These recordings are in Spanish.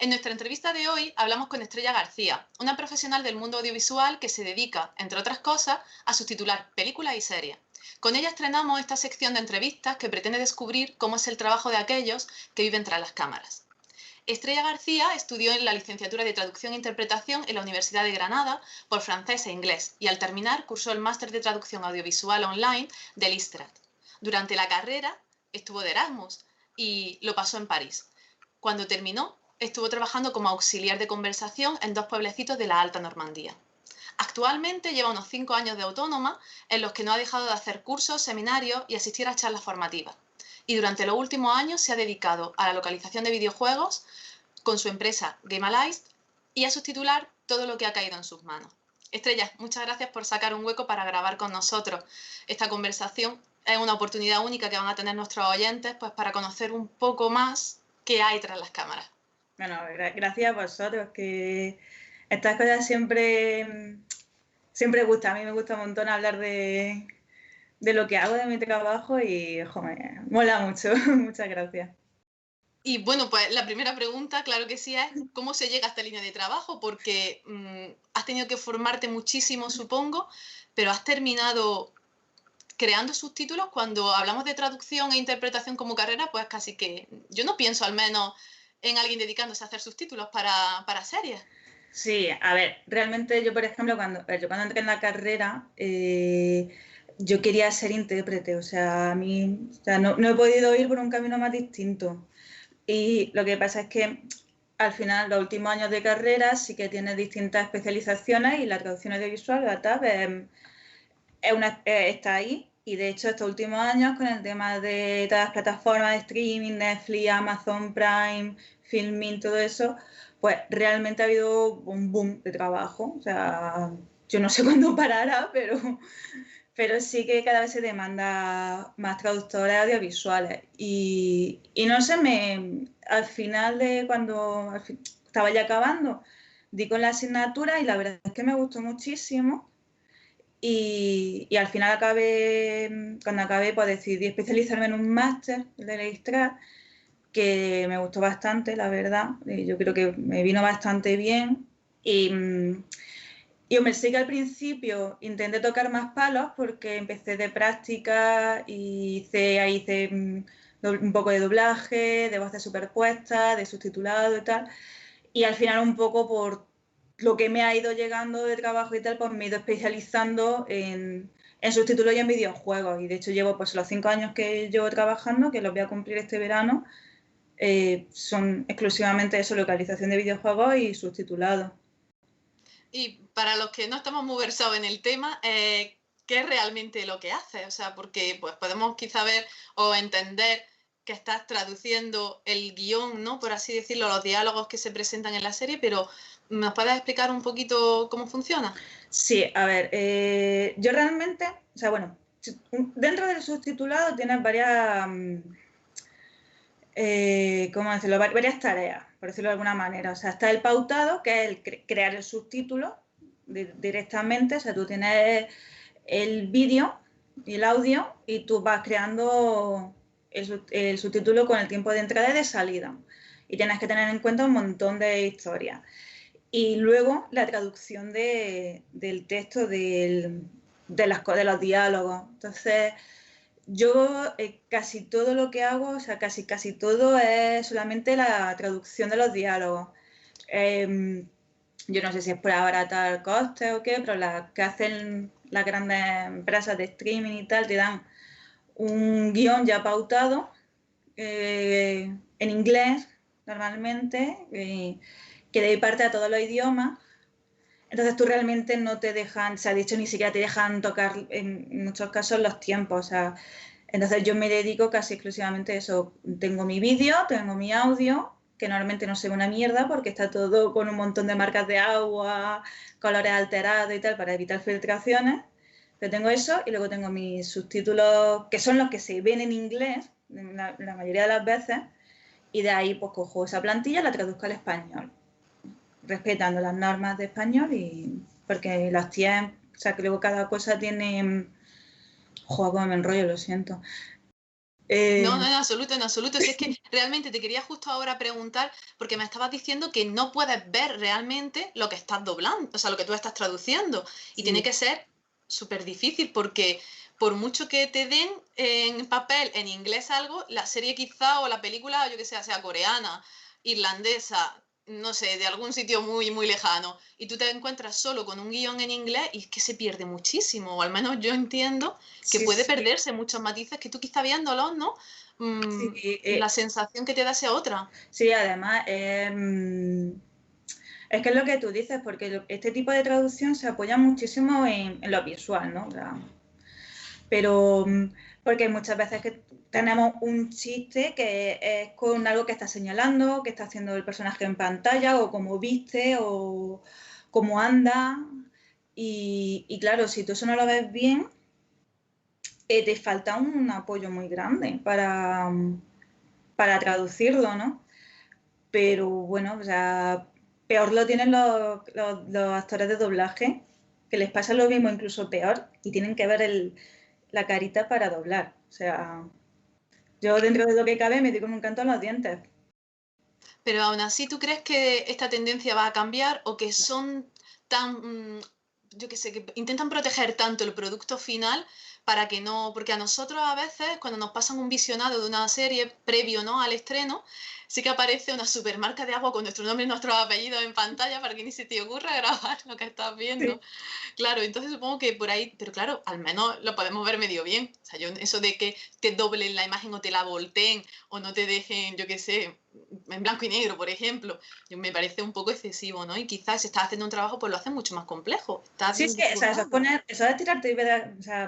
En nuestra entrevista de hoy hablamos con Estrella García, una profesional del mundo audiovisual que se dedica, entre otras cosas, a subtitular películas y series. Con ella estrenamos esta sección de entrevistas que pretende descubrir cómo es el trabajo de aquellos que viven tras las cámaras. Estrella García estudió en la licenciatura de Traducción e Interpretación en la Universidad de Granada por francés e inglés y al terminar cursó el máster de Traducción Audiovisual Online del ISTRAT. Durante la carrera estuvo de Erasmus y lo pasó en París. Cuando terminó, estuvo trabajando como auxiliar de conversación en 2 pueblecitos de la Alta Normandía. Actualmente lleva unos 5 años de autónoma en los que no ha dejado de hacer cursos, seminarios y asistir a charlas formativas. Y durante los últimos años se ha dedicado a la localización de videojuegos con su empresa Gamealized y a subtitular todo lo que ha caído en sus manos. Estrella, muchas gracias por sacar un hueco para grabar con nosotros. Esta conversación es una oportunidad única que van a tener nuestros oyentes pues, para conocer un poco más qué hay tras las cámaras. Bueno, gracias a vosotros, que estas cosas siempre gustan. A mí me gusta un montón hablar de lo que hago, de mi trabajo y, joder, mola mucho. Muchas gracias. Y bueno, pues la primera pregunta, claro que sí, es ¿cómo se llega a esta línea de trabajo? Porque has tenido que formarte muchísimo, supongo, pero has terminado creando subtítulos. Cuando hablamos de traducción e interpretación como carrera, pues casi que yo no pienso al menos en alguien dedicándose a hacer subtítulos para series. Sí, a ver, realmente yo, por ejemplo, cuando entré en la carrera, yo quería ser intérprete, o sea, no he podido ir por un camino más distinto. Y lo que pasa es que al final, los últimos años de carrera sí que tienes distintas especializaciones y la traducción audiovisual, la TAP, está ahí. Y de hecho, estos últimos años, con el tema de todas las plataformas de streaming, Netflix, Amazon Prime, Filmin, todo eso, pues realmente ha habido un boom de trabajo. O sea, yo no sé cuándo parará, pero sí que cada vez se demanda más traductores audiovisuales. Y no sé, al final de cuando estaba ya acabando, di con la asignatura y la verdad es que me gustó muchísimo. Y al final cuando acabé, pues decidí especializarme en un máster de Leistrat, que me gustó bastante, la verdad. Yo creo que me vino bastante bien. Y hombre, sí que al principio intenté tocar más palos porque empecé de práctica y hice un poco de doblaje, de voces superpuestas, de subtitulado y tal. Y al final un poco por lo que me ha ido llegando de trabajo y tal, pues me he ido especializando en subtítulos y en videojuegos. Y de hecho llevo pues los 5 años que llevo trabajando, que los voy a cumplir este verano, son exclusivamente eso, localización de videojuegos y subtitulado. Y para los que no estamos muy versados en el tema, ¿qué es realmente lo que haces? O sea, porque pues, podemos quizá ver o entender que estás traduciendo el guión, ¿no? Por así decirlo, los diálogos que se presentan en la serie, pero ¿nos puedes explicar un poquito cómo funciona? Sí, a ver, yo realmente, o sea, bueno, dentro del subtitulado tienes ¿cómo decirlo? Varias tareas, por decirlo de alguna manera. O sea, está el pautado, que es el crear el subtítulo directamente. O sea, tú tienes el vídeo y el audio y tú vas creando el subtítulo con el tiempo de entrada y de salida. Y tienes que tener en cuenta un montón de historias. Y luego la traducción del texto, de los diálogos. Entonces, yo casi todo lo que hago, o sea, casi todo es solamente la traducción de los diálogos. Yo no sé si es por abaratar costes o qué, pero las que hacen las grandes empresas de streaming y tal, te dan un guión ya pautado en inglés, normalmente, que de ahí parte a todos los idiomas. Entonces tú realmente no te dejan, se ha dicho, ni siquiera te dejan tocar en muchos casos los tiempos. O sea, entonces yo me dedico casi exclusivamente a eso. Tengo mi vídeo, tengo mi audio, que normalmente no se ve una mierda porque está todo con un montón de marcas de agua, colores alterados y tal para evitar filtraciones. Pero tengo eso y luego tengo mis subtítulos, que son los que se ven en inglés la mayoría de las veces, y de ahí pues cojo esa plantilla y la traduzco al español, respetando las normas de español y porque las tías, o sea, que luego cada cosa tiene... Joder, cómo me enrollo, lo siento. No, no, en absoluto, en absoluto. Si es que realmente te quería justo ahora preguntar, porque me estabas diciendo que no puedes ver realmente lo que estás doblando, o sea, lo que tú estás traduciendo. Y tiene Sí, que ser súper difícil porque por mucho que te den en papel, en inglés algo, la serie quizá o la película, yo que sé, sea coreana, irlandesa, no sé, de algún sitio muy, muy lejano, y tú te encuentras solo con un guión en inglés y es que se pierde muchísimo, o al menos yo entiendo que sí, puede sí, perderse muchos matices que tú quizá viéndolos, ¿no? sí, La sensación que te da sea otra. sí, además es que es lo que tú dices, porque este tipo de traducción se apoya muchísimo en lo visual, ¿no? O sea, pero porque muchas veces que tenemos un chiste que es con algo que está señalando, que está haciendo el personaje en pantalla, o cómo viste, o cómo anda. Y claro, si tú eso no lo ves bien, te falta un apoyo muy grande para traducirlo, ¿no? Pero bueno, o sea, peor lo tienen los actores de doblaje, que les pasa lo mismo, incluso peor, y tienen que ver la carita para doblar. O sea, yo dentro de lo que cabe me digo con un canto en los dientes. Pero aún así, ¿tú crees que esta tendencia va a cambiar o que son tan, yo qué sé, que intentan proteger tanto el producto final para que no, porque a nosotros a veces cuando nos pasan un visionado de una serie previo, ¿no?, al estreno, sí que aparece una supermarca de agua con nuestro nombre y nuestros apellidos en pantalla para que ni se te ocurra grabar lo que estás viendo. Sí, Claro, entonces supongo que por ahí, pero claro, al menos lo podemos ver medio bien. O sea, yo eso de que te doblen la imagen o te la volteen o no te dejen, yo qué sé, en blanco y negro, por ejemplo, me parece un poco excesivo, ¿no? Y quizás si estás haciendo un trabajo, pues lo haces mucho más complejo. Estás sí, es que, o sea, dificultando. eso es tirarte piedras, o sea,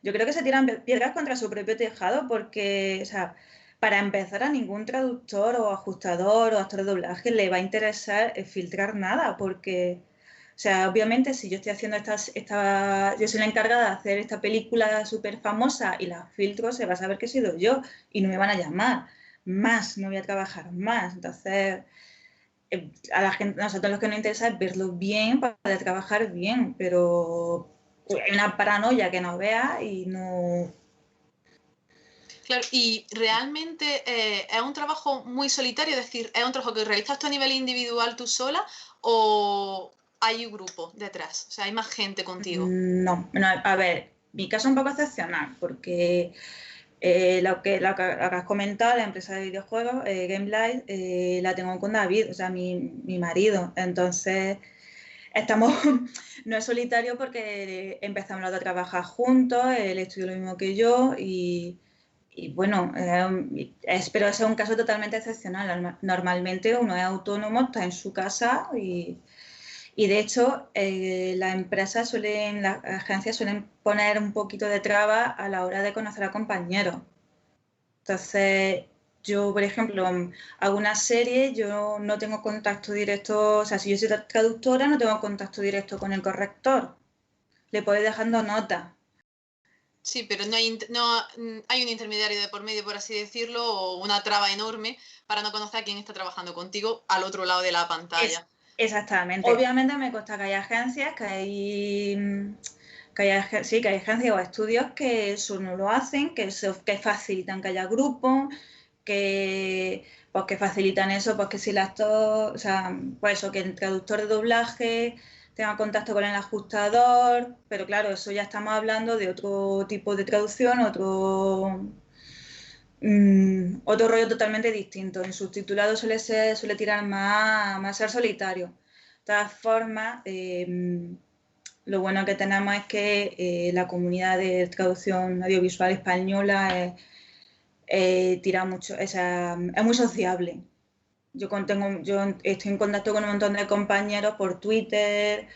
yo creo que se tiran piedras contra su propio tejado porque, o sea, para empezar a ningún traductor o ajustador o actor de doblaje le va a interesar filtrar nada porque, o sea, obviamente si yo estoy haciendo yo soy la encargada de hacer esta película súper famosa y la filtro, se va a saber que he sido yo y no me van a llamar más, no voy a trabajar más. Entonces, a la gente, nosotros lo que nos interesa es verlo bien para poder trabajar bien, pero hay una paranoia que nos vea y no. Claro, y realmente es un trabajo muy solitario, es decir, es un trabajo que realizas tú a nivel individual tú sola o hay un grupo detrás, o sea, hay más gente contigo. No, no, a ver, mi caso es un poco excepcional porque lo que has comentado, la empresa de videojuegos, Gamelight, la tengo con David, o sea, mi marido. Entonces, estamos, no es solitario porque empezamos los dos a trabajar juntos, él estudió lo mismo que yo y bueno, pero ese es un caso totalmente excepcional. Normalmente uno es autónomo, está en su casa y de hecho las agencias suelen poner un poquito de traba a la hora de conocer a compañeros. Entonces, yo, por ejemplo, hago una serie, yo no tengo contacto directo, o sea, si yo soy traductora, no tengo contacto directo con el corrector. Le puedo ir dejando notas. Sí, pero hay un intermediario de por medio, por así decirlo, o una traba enorme para no conocer a quién está trabajando contigo al otro lado de la Es, pantalla. exactamente. Obviamente me consta que hay agencias, sí, que hay agencias o estudios que eso no lo hacen, que facilitan que haya grupos, pues que facilitan eso, pues que si el actor, o sea, pues eso, que el traductor de doblaje tenga contacto con el ajustador, pero claro, eso ya estamos hablando de otro tipo de traducción, otro rollo totalmente distinto. En subtitulado suele tirar más a ser solitario. De todas formas, lo bueno que tenemos es que la comunidad de traducción audiovisual española tira mucho, es muy sociable. Yo estoy en contacto con un montón de compañeros por Twitter,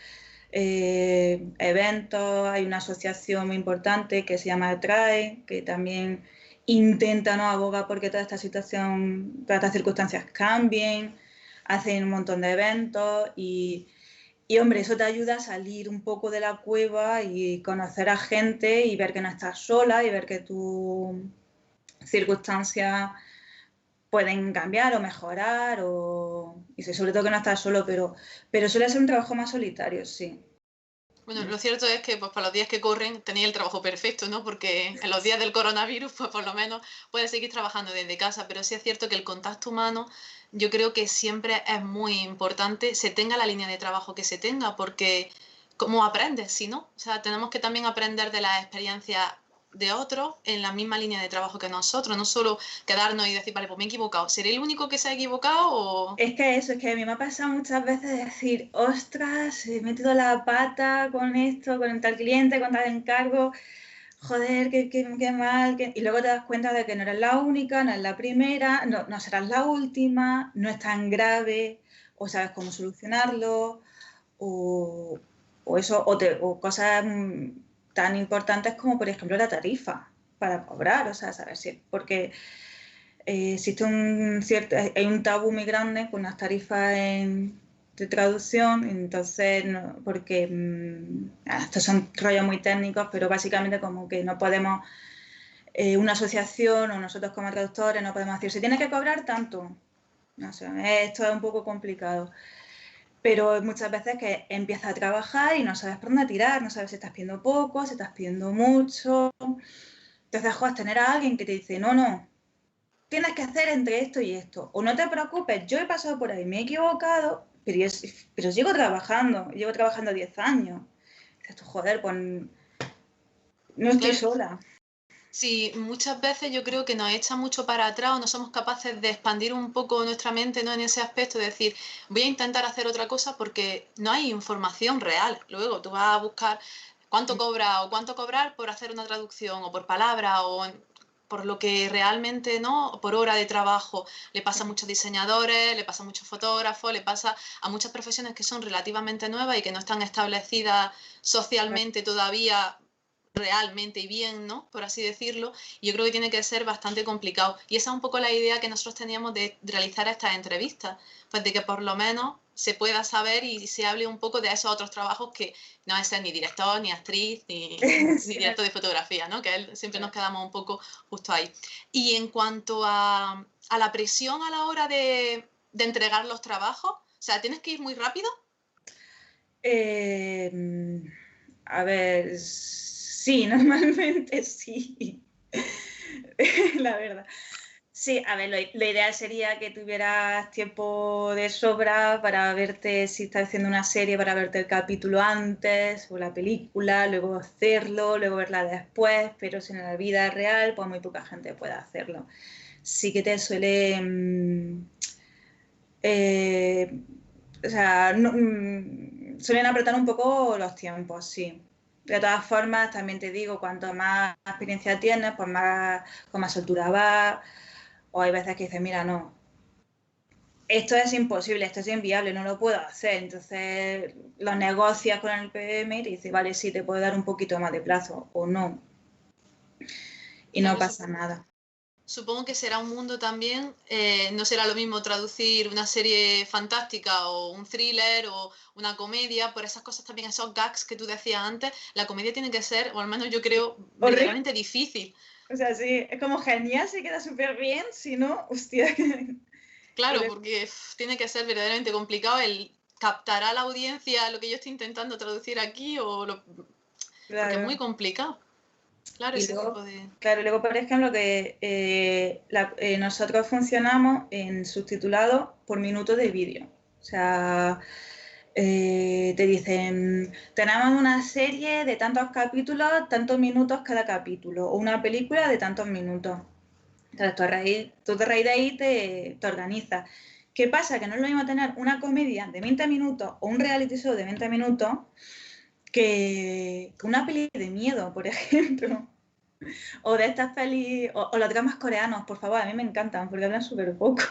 eventos, hay una asociación muy importante que se llama TRAE, que también intenta, ¿no?, aboga porque toda esta situación, todas estas circunstancias cambien, hacen un montón de eventos y hombre, eso te ayuda a salir un poco de la cueva y conocer a gente y ver que no estás sola y ver que tus circunstancias pueden cambiar o mejorar y sobre todo que no estás solo, pero suele ser un trabajo más solitario, sí. Bueno, lo cierto es que pues, para los días que corren tenéis el trabajo perfecto, ¿no? Porque en los días del coronavirus, pues por lo menos puedes seguir trabajando desde casa, pero sí es cierto que el contacto humano yo creo que siempre es muy importante, se tenga la línea de trabajo que se tenga, porque ¿cómo aprendes si no? O sea, tenemos que también aprender de las experiencias de otros en la misma línea de trabajo que nosotros, no solo quedarnos y decir, vale, pues me he equivocado. ¿Seré el único que se ha equivocado o...? Es que eso, es que a mí me ha pasado muchas veces decir, ostras, he metido la pata con esto, con tal cliente, con tal encargo, joder, qué mal. Y luego te das cuenta de que no eres la única, no es la primera, no serás la última, no es tan grave, o sabes cómo solucionarlo, o, o cosas tan importantes como, por ejemplo, la tarifa para cobrar, o sea, saber si, porque existe hay un tabú muy grande con las tarifas de traducción, entonces, porque estos son rollos muy técnicos, pero básicamente como que no podemos, una asociación o nosotros como traductores no podemos decir, se tiene que cobrar tanto. No sé, esto es un poco complicado. Pero muchas veces que empiezas a trabajar y no sabes por dónde tirar, no sabes si estás pidiendo poco, si estás pidiendo mucho. Entonces, joder, tener a alguien que te dice, no, tienes que hacer entre esto y esto. O no te preocupes, yo he pasado por ahí, me he equivocado, pero llevo trabajando 10 años. Dices tú, joder, pues no estoy Claro, sola. sí, muchas veces yo creo que nos echa mucho para atrás o no somos capaces de expandir un poco nuestra mente, ¿no? En ese aspecto, de decir, voy a intentar hacer otra cosa porque no hay información real. Luego tú vas a buscar cuánto cobra o cuánto cobrar por hacer una traducción o por palabra o por lo que realmente, ¿no? Por hora de trabajo. Le pasa a muchos diseñadores, le pasa a muchos fotógrafos, le pasa a muchas profesiones que son relativamente nuevas y que no están establecidas socialmente todavía realmente y bien, ¿no? Por así decirlo, y yo creo que tiene que ser bastante complicado. Y esa es un poco la idea que nosotros teníamos de realizar estas entrevistas, pues de que por lo menos se pueda saber y se hable un poco de esos otros trabajos que no es ser ni director, ni actriz, ni Sí, director de fotografía, ¿no? Que siempre nos quedamos un poco justo ahí. Y en cuanto a la presión a la hora de entregar los trabajos, o sea, ¿tienes que ir muy rápido? Eh, a ver, sí, normalmente sí. La verdad. Sí, a ver, lo ideal sería que tuvieras tiempo de sobra para verte, si estás haciendo una serie, para verte el capítulo antes o la película, luego hacerlo, luego verla después, pero si en la vida real, pues muy poca gente puede hacerlo. Sí que te suele... eh, o sea, suelen apretar un poco los tiempos, sí. De todas formas, también te digo, cuanto más experiencia tienes, pues más, con más soltura vas. O hay veces que dices, mira, no, esto es imposible, esto es inviable, no lo puedo hacer. Entonces lo negocias con el PM y te dice, vale, sí, te puedo dar un poquito más de plazo o no. Y no Claro, pasa nada. supongo que será un mundo también, no será lo mismo traducir una serie fantástica o un thriller o una comedia, por esas cosas también, esos gags que tú decías antes, la comedia tiene que ser, o al menos yo creo, Horrible. verdaderamente difícil. O sea, sí, es como genial, se queda súper bien, si no, hostia. Claro, porque tiene que ser verdaderamente complicado el captar a la audiencia lo que yo estoy intentando traducir aquí porque es muy Claro. complicado. Claro, Y ese luego, tipo de... claro, luego, por ejemplo, que nosotros funcionamos en subtitulado por minuto de vídeo. O sea, te dicen, tenemos una serie de tantos capítulos, tantos minutos cada capítulo, o una película de tantos minutos. Entonces, tú de raíz de ahí te organizas. ¿Qué pasa? Que no es lo mismo tener una comedia de 20 minutos o un reality show de 20 minutos que una peli de miedo, por ejemplo. O de estas pelis, o los dramas coreanos, por favor, a mí me encantan porque hablan súper poco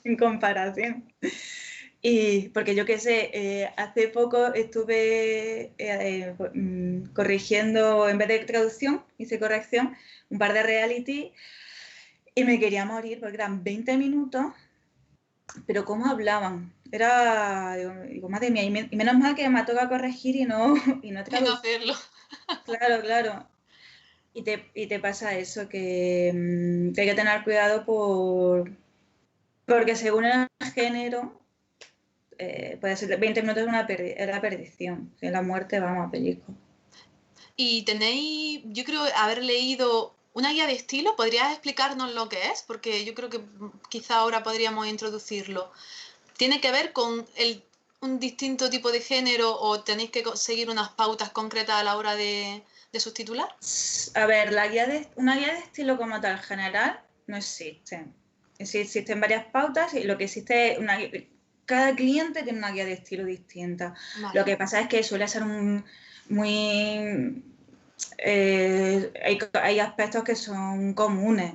en comparación. Y porque yo qué sé, hace poco estuve corrigiendo, en vez de traducción, hice corrección, un par de reality y me quería morir porque eran 20 minutos, pero ¿cómo hablaban? Digo, madre mía, y menos mal que me ha tocado corregir y no Y no traducir. hacerlo. Claro, claro. Y te pasa eso, que hay que tener cuidado porque según el género, puede ser 20 minutos es la perdición. Si la muerte, vamos a pellizco. Y tenéis, yo creo haber leído una guía de estilo, ¿podrías explicarnos lo que es? Porque yo creo que quizá ahora podríamos introducirlo. ¿Tiene que ver con un distinto tipo de género o tenéis que seguir unas pautas concretas a la hora de subtitular? A ver, una guía de estilo como tal general no existe. Sí, existen varias pautas y lo que existe es cada cliente tiene una guía de estilo distinta. Vale. Lo que pasa es que suele ser muy... hay aspectos que son comunes.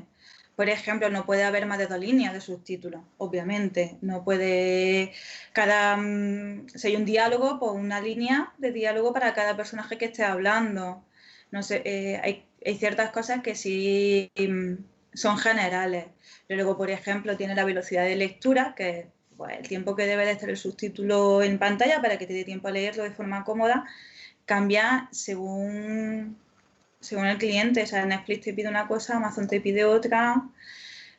Por ejemplo, no puede haber más de 2 líneas de subtítulos, obviamente. No puede... si hay un diálogo, pues una línea de diálogo para cada personaje que esté hablando. No sé, hay ciertas cosas que sí son generales. Luego, por ejemplo, tiene la velocidad de lectura, que es pues, el tiempo que debe de estar el subtítulo en pantalla para que te dé tiempo a leerlo de forma cómoda, cambia según el cliente. O sea, Netflix te pide una cosa, Amazon te pide otra.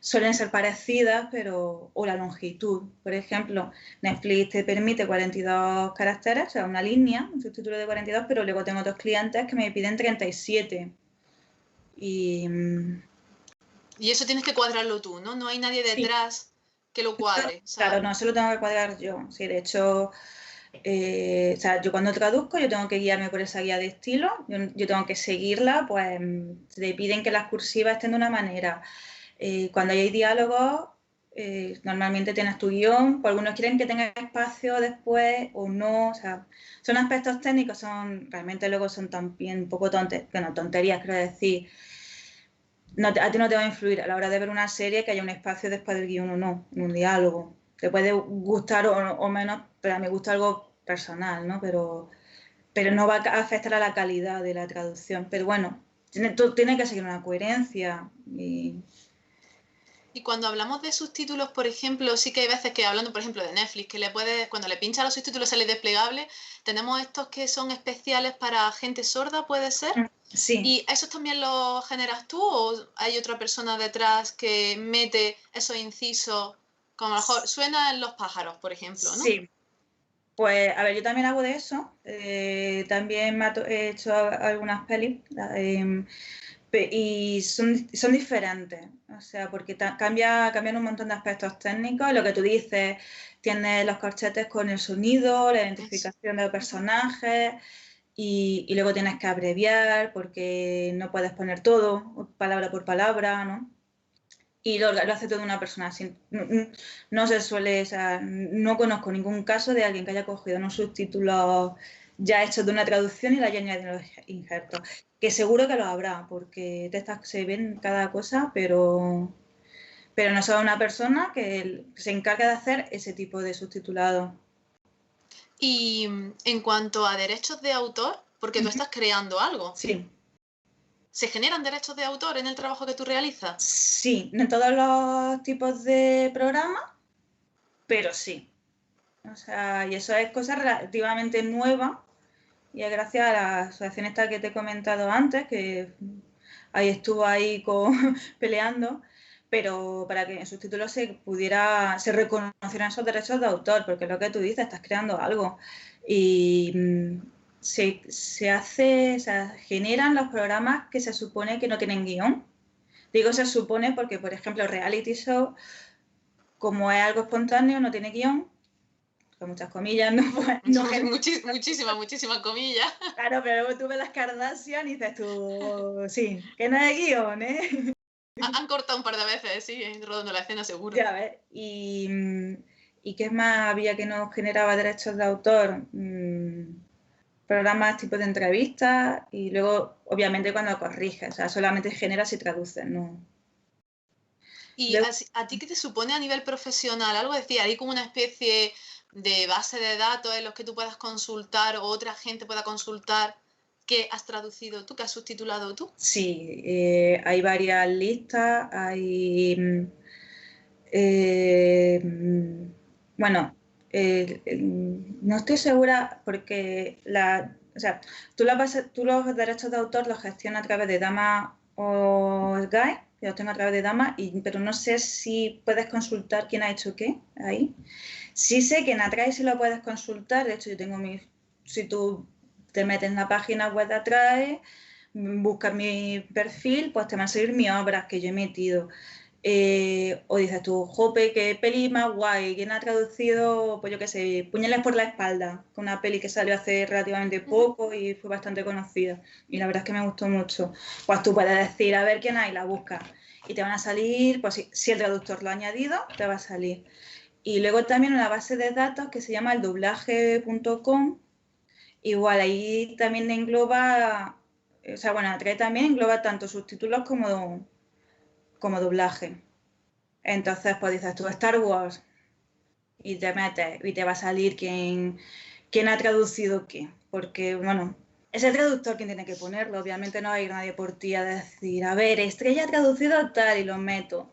Suelen ser parecidas, o la longitud. Por ejemplo, Netflix te permite 42 caracteres, o sea, una línea, un subtítulo de 42, pero luego tengo otros clientes que me piden 37. Y eso tienes que cuadrarlo tú, ¿no? No hay nadie detrás que lo cuadre. Claro, no, eso lo tengo que cuadrar yo. Sí, de hecho, o sea, yo cuando traduzco, yo tengo que guiarme por esa guía de estilo, yo tengo que seguirla, pues te piden que las cursivas estén de una manera. Cuando hay diálogos, normalmente tienes tu guión, pues algunos quieren que tenga espacio después o no, o sea, son aspectos técnicos, realmente luego son también un poco tonterías, quiero decir. No, a ti no te va a influir a la hora de ver una serie que haya un espacio después del guión o no, en un diálogo. Te puede gustar o menos, pero a mí me gusta algo personal, ¿no? Pero no va a afectar a la calidad de la traducción. Pero bueno, tiene que seguir una coherencia. Y cuando hablamos de subtítulos, por ejemplo, sí que hay veces que hablando, por ejemplo, de Netflix, que cuando le pincha los subtítulos sale desplegable, tenemos estos que son especiales para gente sorda, ¿puede ser? Sí. ¿Y esos también los generas tú o hay otra persona detrás que mete esos incisos? Como a lo mejor suena en Los pájaros, por ejemplo, ¿no? Sí. Pues, a ver, yo también hago de eso. También he hecho algunas pelis y son diferentes. O sea, porque cambian un montón de aspectos técnicos. Lo que tú dices, tienes los corchetes con el sonido, la identificación de los personajes. Y luego tienes que abreviar porque no puedes poner todo palabra por palabra, ¿no? Y lo hace toda una persona así. No se suele, o sea, no conozco ningún caso de alguien que haya cogido unos subtítulos ya hechos de una traducción y le haya añadido los injertos. Que seguro que lo habrá, porque se ven cada cosa, pero no solo una persona que se encarga de hacer ese tipo de subtitulado. Y en cuanto a derechos de autor, porque tú estás creando algo. Sí. ¿Se generan derechos de autor en el trabajo que tú realizas? Sí, no en todos los tipos de programas, pero sí. O sea, y eso es cosa relativamente nueva y es gracias a la asociación esta que te he comentado antes, que ahí estuvo peleando, pero para que en sus títulos se reconocieran esos derechos de autor, porque es lo que tú dices, estás creando algo. Y se generan los programas que se supone que no tienen guión. Digo se supone porque, por ejemplo, reality show, como es algo espontáneo, no tiene guión, con muchas comillas, no. Muchísimas comillas. Claro, pero luego tú ves las Kardashian y dices tú, sí, que no hay guión, ¿eh? Han cortado un par de veces, sí, rodando la escena seguro. Ya ves, ¿y qué más había que nos generaba derechos de autor? Programas tipo de entrevistas y luego, obviamente, cuando corriges, o sea, solamente generas y traduces, ¿no? ¿Y a ti qué te supone a nivel profesional? Algo decía, hay como una especie de base de datos en los que tú puedas consultar o otra gente pueda consultar qué has traducido tú, qué has subtitulado tú. Sí, hay varias listas, bueno, no estoy segura porque o sea, tú los derechos de autor los gestionas a través de Dama o Sky, yo los tengo a través de Dama, pero no sé si puedes consultar quién ha hecho qué ahí. Sí sé que en Atrae sí lo puedes consultar, de hecho yo tengo si tú te metes en la página web de Atrae, buscas mi perfil, pues te van a salir mis obras que yo he metido. O dices tú, jope, qué peli más guay, ¿quién ha traducido, pues yo qué sé, Puñales por la espalda? Con una peli que salió hace relativamente poco y fue bastante conocida. Y la verdad es que me gustó mucho. Pues tú puedes decir, a ver quién hay, la buscas. Y te van a salir, pues si el traductor lo ha añadido, te va a salir. Y luego también una base de datos que se llama el doblaje.com. Igual, ahí también engloba, o sea, bueno, Atrae también engloba tanto subtítulos como doblaje. Entonces, pues dices tú Star Wars y te metes y te va a salir quién ha traducido qué. Porque, bueno, es el traductor quien tiene que ponerlo. Obviamente no va a ir nadie por ti a decir, a ver, Estrella ha traducido tal y lo meto.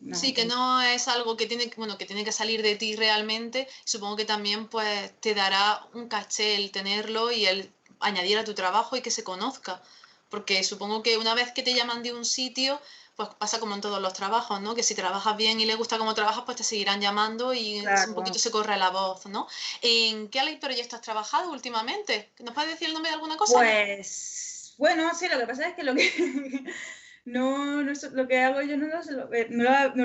No, Sí, que no es algo que tiene, bueno, que tiene que salir de ti realmente. Supongo que también pues te dará un caché el tenerlo y el añadir a tu trabajo y que se conozca. Porque supongo que una vez que te llaman de un sitio, pues pasa como en todos los trabajos, ¿no? Que si trabajas bien y les gusta cómo trabajas, pues te seguirán llamando y un claro. poquito se corre la voz, ¿no? ¿En qué proyecto has trabajado últimamente? ¿Nos puedes decir el nombre de alguna cosa? Pues, bueno, sí, lo que pasa es que lo que no es lo que hago yo no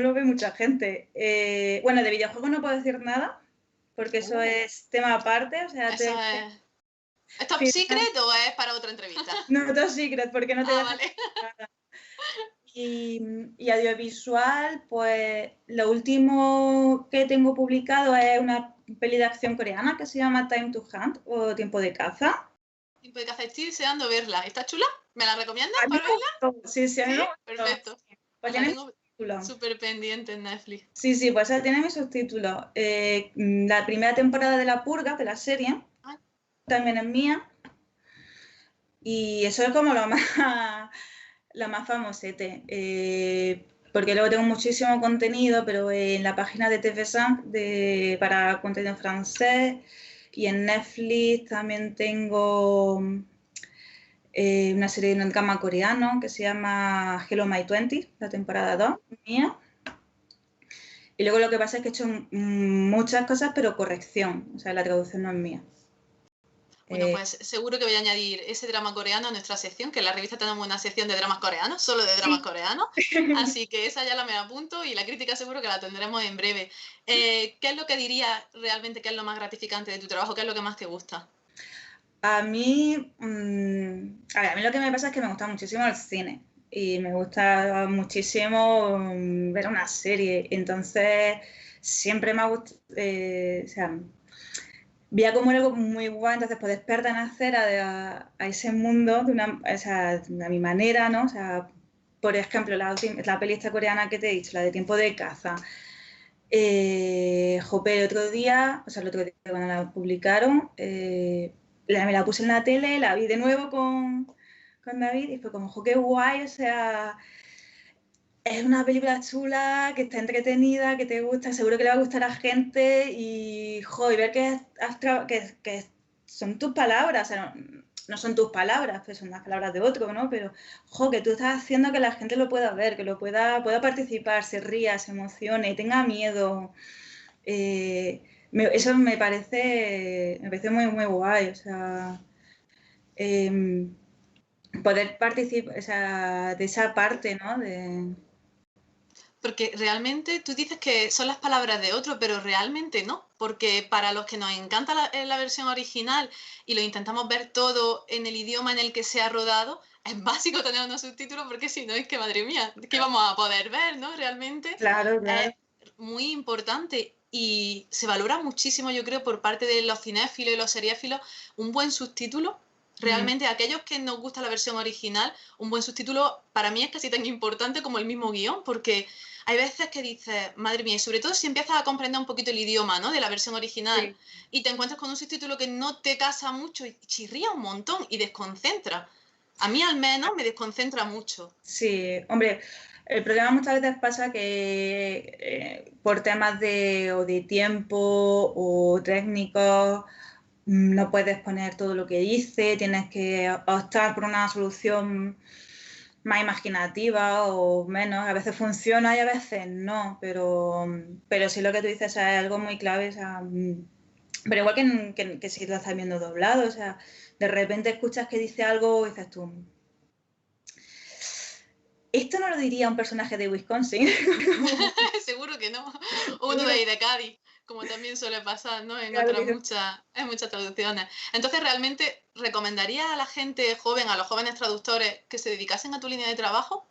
lo ve mucha gente. Bueno, de videojuegos no puedo decir nada, porque eso es tema aparte, o sea, Eso es... ¿Es top firmas- secret o es para otra entrevista? no top secret, porque no te Ah, dejan vale. nada. Y audiovisual, pues lo último que tengo publicado es una peli de acción coreana que se llama Time to Hunt o Tiempo de caza. Tiempo de caza, estoy deseando verla. ¿Está chula? ¿Me la recomiendas A mí para me verla? gustó, sí, sí, a mí Sí, me gustó. perfecto. Pues Pues la tiene tengo subtítulos. súper pendiente en Netflix. Sí, sí, pues tiene mis subtítulos. La primera temporada de La Purga, de la serie, Ay, también es mía. Y eso es como lo más, la más famosete. Porque luego tengo muchísimo contenido, pero en la página de TV5 para contenido francés y en Netflix también tengo una serie de un drama coreano que se llama Hello My 20, la temporada 2, mía. Y luego lo que pasa es que he hecho muchas cosas, pero corrección, o sea, la traducción no es mía. bueno, pues seguro que voy a añadir ese drama coreano a nuestra sección, que en la revista tenemos una sección de dramas coreanos, solo de dramas Sí. coreanos. Así que esa ya la me apunto y la crítica seguro que la tendremos en breve. ¿Qué es lo que dirías realmente que es lo más gratificante de tu trabajo? ¿Qué es lo que más te gusta? A mí lo que me pasa es que me gusta muchísimo el cine y me gusta muchísimo ver una serie. Entonces, siempre me ha gustado, o sea, veía como algo muy guay, entonces poder pertenecer a ese mundo o sea, de mi manera, ¿no? O sea, por ejemplo, la peli esta coreana que te he dicho, la de Tiempo de caza. Jope, el otro día cuando la publicaron, me la puse en la tele, la vi de nuevo con David y fue como, jo, qué guay, o sea, es una película chula, que está entretenida, que te gusta, seguro que le va a gustar a gente y, jo, y ver que son tus palabras, o sea, no son tus palabras, pues son las palabras de otro, ¿no? Pero, jo, que tú estás haciendo que la gente lo pueda ver, que pueda participar, se ría, se emocione, tenga miedo. Eso me parece muy, muy guay, o sea, em, poder participar, o sea, de esa parte, ¿no? Porque realmente tú dices que son las palabras de otro, pero realmente no. Porque para los que nos encanta la versión original y lo intentamos ver todo en el idioma en el que se ha rodado, es básico tener unos subtítulos porque si no es que, madre mía, ¿qué vamos a poder ver, no? Realmente Claro, es claro. muy importante y se valora muchísimo, yo creo, por parte de los cinéfilos y los seriéfilos, un buen subtítulo. Mm, Realmente, a aquellos que nos gusta la versión original, un buen subtítulo para mí es casi tan importante como el mismo guión, porque hay veces que dices, madre mía, y sobre todo si empiezas a comprender un poquito el idioma, ¿no? De la versión original sí, y te encuentras con un subtítulo que no te casa mucho y chirría un montón y desconcentra. A mí al menos me desconcentra mucho. sí, hombre, el problema muchas veces pasa que por temas o de tiempo o técnicos no puedes poner todo lo que dice, tienes que optar por una solución más imaginativa o menos. A veces funciona y a veces no, pero sí lo que tú dices, o sea, es algo muy clave. O sea, pero igual que si lo estás viendo doblado, o sea, de repente escuchas que dice algo y dices tú, esto no lo diría un personaje de Wisconsin. Seguro que no. Uno de ahí de Cádiz, como también suele pasar, ¿no? En muchas traducciones. Entonces, ¿realmente recomendarías a la gente joven, a los jóvenes traductores, que se dedicasen a tu línea de trabajo?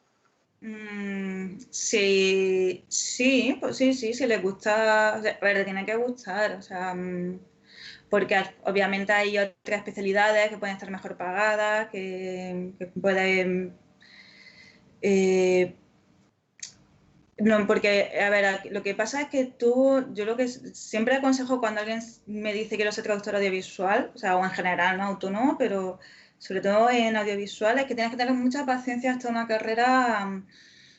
Sí, sí, pues sí, sí, si les gusta, o sea, a ver, le tiene que gustar, o sea, porque obviamente hay otras especialidades que pueden estar mejor pagadas, que pueden... no, porque, a ver, lo que pasa es que yo lo que siempre aconsejo cuando alguien me dice que quiero ser traductor audiovisual, o sea, o en general, no autónomo, pero sobre todo en audiovisual, es que tienes que tener mucha paciencia hasta una carrera,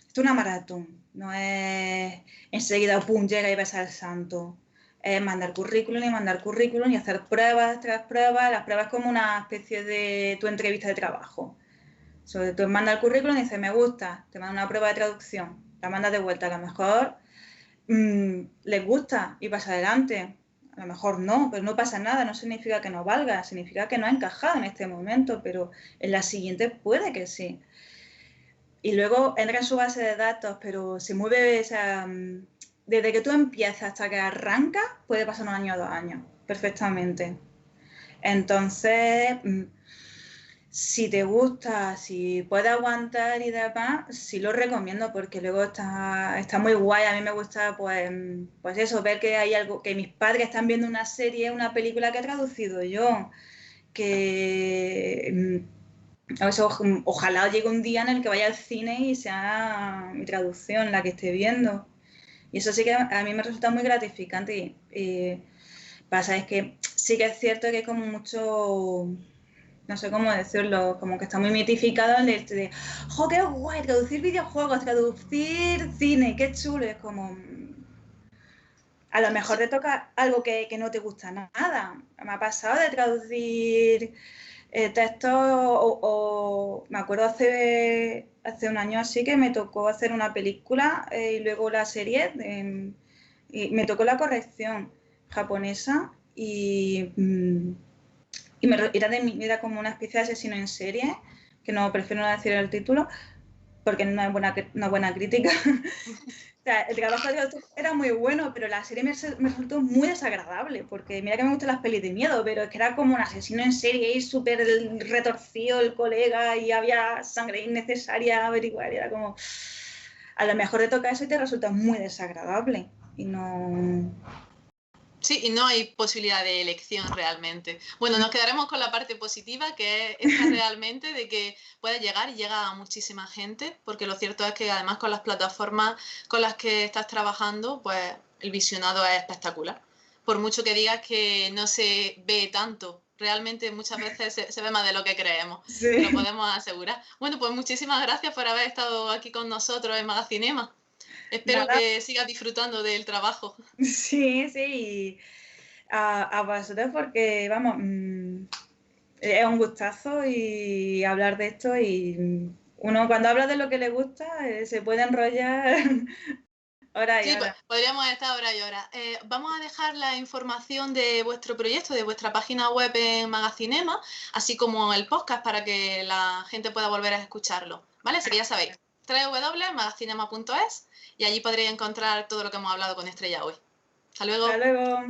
esto es una maratón, no es enseguida, pum, llega y ves al santo. Es mandar currículum y hacer pruebas tras pruebas. Las pruebas como una especie de tu entrevista de trabajo. Tú mandas el currículum y dices, me gusta, te manda una prueba de traducción, la mandas de vuelta. A lo mejor les gusta y pasa adelante. A lo mejor no, pero no pasa nada, no significa que no valga, significa que no ha encajado en este momento, pero en la siguiente puede que sí. Y luego entra en su base de datos, pero se mueve, o sea, desde que tú empiezas hasta que arranca, puede pasar 1 año o 2 años, perfectamente. Entonces, si te gusta, si puedes aguantar y demás, sí lo recomiendo porque luego está muy guay. A mí me gusta, pues eso, ver que hay algo, que mis padres están viendo una serie, una película que he traducido yo, que ojalá llegue un día en el que vaya al cine y sea mi traducción la que esté viendo. Y eso sí que a mí me resulta muy gratificante. Y pasa es que sí que es cierto que hay como mucho, no sé cómo decirlo, como que está muy mitificado el hecho de, ¡jo, qué guay! Traducir videojuegos, traducir cine, qué chulo. Es como, a lo mejor Sí. te toca algo que no te gusta nada. Me ha pasado de traducir textos me acuerdo hace 1 año así que me tocó hacer una película y luego la serie y me tocó la corrección japonesa era como una especie de asesino en serie, que no prefiero no decir el título porque no es una buena crítica. O sea, el trabajo de autor era muy bueno, pero la serie me resultó muy desagradable, porque mira que me gustan las pelis de miedo, pero es que era como un asesino en serie y súper retorcido el colega y había sangre innecesaria a averiguar, y era como, a lo mejor te toca eso y te resulta muy desagradable, y no... Sí, y no hay posibilidad de elección realmente. Bueno, nos quedaremos con la parte positiva, que es esta realmente de que puede llegar y llega a muchísima gente, porque lo cierto es que además con las plataformas con las que estás trabajando, pues el visionado es espectacular. Por mucho que digas que no se ve tanto, realmente muchas veces se ve más de lo que creemos, te lo Sí, podemos asegurar. Bueno, pues muchísimas gracias por haber estado aquí con nosotros en Magacinema. Espero nada, que sigas disfrutando del trabajo. sí, sí, y a vosotros porque, vamos, es un gustazo y hablar de esto y uno cuando habla de lo que le gusta se puede enrollar horas y Sí, pues horas. podríamos estar hora y hora. Vamos a dejar la información de vuestro proyecto, de vuestra página web en Magacinema, así como el podcast para que la gente pueda volver a escucharlo. ¿Vale? Así que ya sabéis, www.magacinema.es y allí podréis encontrar todo lo que hemos hablado con Estrella hoy. Hasta Hasta luego. luego.